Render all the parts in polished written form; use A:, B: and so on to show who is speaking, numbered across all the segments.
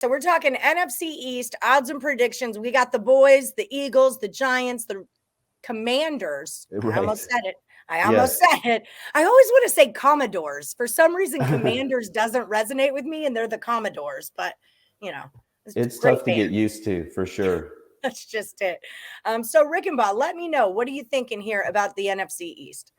A: So we're talking NFC East odds and predictions. We got the boys, the Eagles, the Giants, the Commanders.
B: Right.
A: I almost said it. I always want to say Commodores. For some reason, Commanders doesn't resonate with me, and they're the Commodores. But,
B: it's
A: great
B: tough to get used to, for sure.
A: That's just it. So, Rickenbach, let me know. What are you thinking here about the NFC East?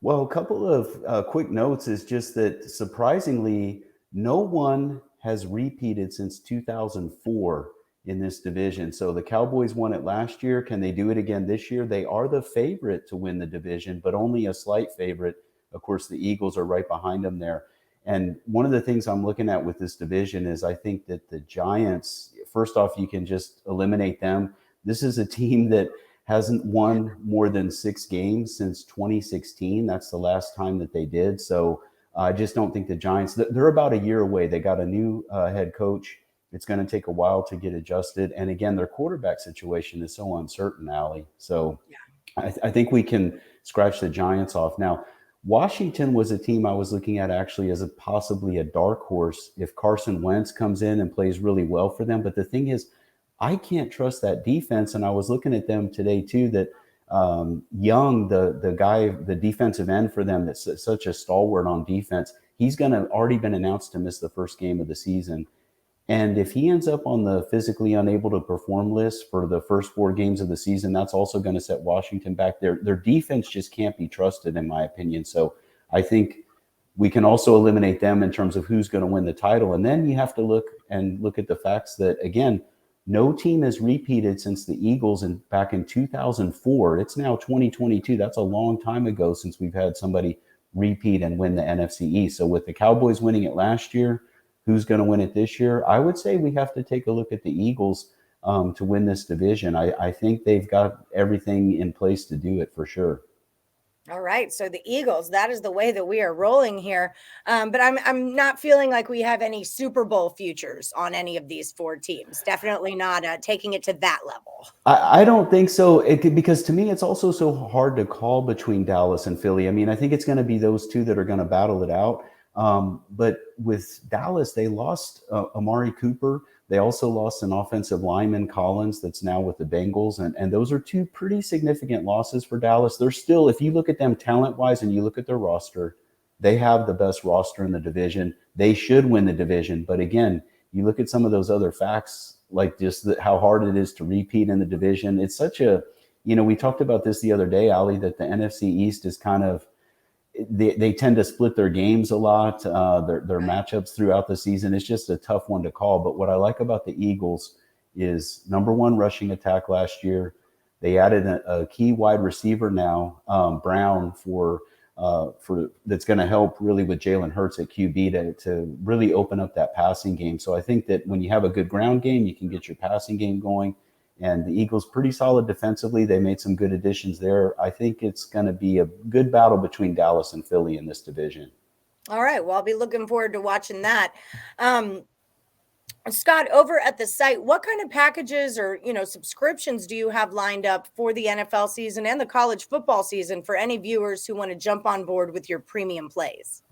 B: Well, a couple of quick notes is just that surprisingly, no one has repeated since 2004 in this division. So the Cowboys won it last year. Can they do it again this year? They are the favorite to win the division, but only a slight favorite. Of course, the Eagles are right behind them there. And one of the things I'm looking at with this division is I think that the Giants, first off, you can just eliminate them. This is a team that hasn't won more than 6 games since 2016. That's the last time that they did. So I just don't think the Giants, they're about a year away. They got a new head coach. It's going to take a while to get adjusted. And again, their quarterback situation is so uncertain, Allie. So I think we can scratch the Giants off. Now, Washington was a team I was looking at actually as possibly a dark horse if Carson Wentz comes in and plays really well for them. But the thing is, I can't trust that defense. And I was looking at them today too, that Young, the guy, the defensive end for them, that's such a stalwart on defense, he's already been announced to miss the first game of the season. And if he ends up on the physically unable to perform list for the first 4 games of the season, that's also going to set Washington back. Their defense just can't be trusted, in my opinion. So I think we can also eliminate them in terms of who's going to win the title. And then you have to look at the facts that, again, no team has repeated since the Eagles back in 2004. It's now 2022. That's a long time ago since we've had somebody repeat and win the NFC East. So with the Cowboys winning it last year, who's going to win it this year? I would say we have to take a look at the Eagles to win this division. I think they've got everything in place to do it for sure.
A: All right. So the Eagles, that is the way that we are rolling here. But I'm not feeling like we have any Super Bowl futures on any of these 4 teams. Definitely not taking it to that level.
B: I don't think so. Because to me, it's also so hard to call between Dallas and Philly. I mean, I think it's going to be those two that are going to battle it out. But with Dallas, they lost Amari Cooper. They also lost an offensive lineman, Collins, that's now with the Bengals. And those are 2 pretty significant losses for Dallas. They're still, if you look at them talent-wise and you look at their roster, they have the best roster in the division. They should win the division. But again, you look at some of those other facts, like just how hard it is to repeat in the division. It's such a, we talked about this the other day, Ali, that the NFC East is kind of, they tend to split their games a lot, their matchups throughout the season. It's just a tough one to call. But what I like about the Eagles is number 1 rushing attack last year. They added a key wide receiver now, Brown, for that's going to help really with Jalen Hurts at QB to really open up that passing game. So I think that when you have a good ground game, you can get your passing game going. And the Eagles pretty solid defensively. They made some good additions there. I think it's going to be a good battle between Dallas and Philly in this division.
A: All right. Well, I'll be looking forward to watching that. Scott, over at the site, what kind of packages or, subscriptions do you have lined up for the NFL season and the college football season for any viewers who want to jump on board with your premium plays?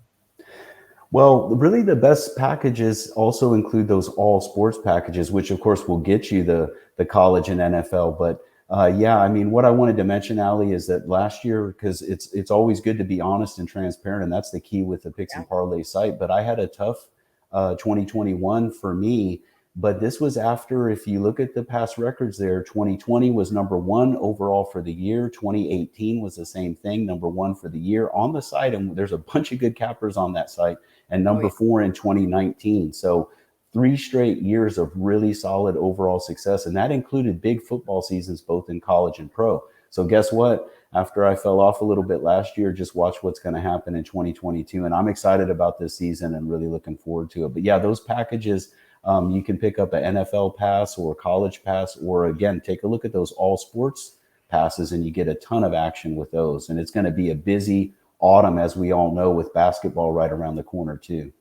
B: Well, really the best packages also include those all sports packages, which of course will get you the college and NFL. But I mean, what I wanted to mention, Ali, is that last year, because it's always good to be honest and transparent, and that's the key with the Picks and Parlays site. But I had a tough 2021 for me. But this was after, if you look at the past records there, 2020 was number 1 overall for the year. 2018 was the same thing, number 1 for the year on the site. And there's a bunch of good cappers on that site. And number 4 in 2019. So 3 straight years of really solid overall success. And that included big football seasons, both in college and pro. So guess what? After I fell off a little bit last year, just watch what's going to happen in 2022. And I'm excited about this season and really looking forward to it. But yeah, those packages, you can pick up an NFL pass or a college pass, or again, take a look at those all sports passes and you get a ton of action with those. And it's going to be a busy autumn, as we all know, with basketball right around the corner too.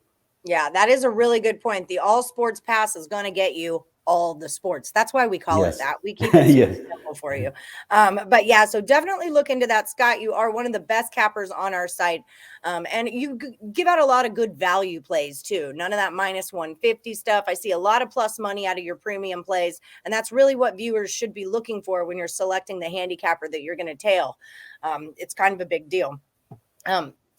A: Yeah, that is a really good point. The all sports pass is going to get you all the sports. That's why we call it
B: Yes.
A: that. We keep it super
B: Yes.
A: simple for you. But yeah, so definitely look into that, Scott. You are one of the best cappers on our site. And you give out a lot of good value plays too. None of that minus 150 stuff. I see a lot of plus money out of your premium plays. And that's really what viewers should be looking for when you're selecting the handicapper that you're going to tail. It's kind of a big deal.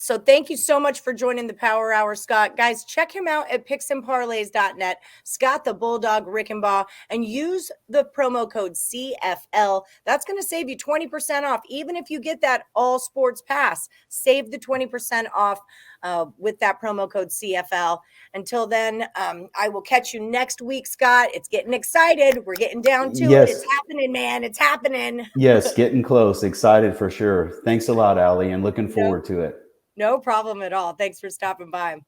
A: So thank you so much for joining the Power Hour, Scott. Guys, check him out at picksandparlays.net. Scott the Bulldog Rickenbach, and use the promo code CFL. That's going to save you 20% off, even if you get that all sports pass. Save the 20% off with that promo code CFL. Until then, I will catch you next week, Scott. It's getting excited. We're getting down to it. It's happening, man. It's happening.
B: Yes, getting close. Excited for sure. Thanks a lot, Allie, and looking forward to it.
A: No problem at all. Thanks for stopping by.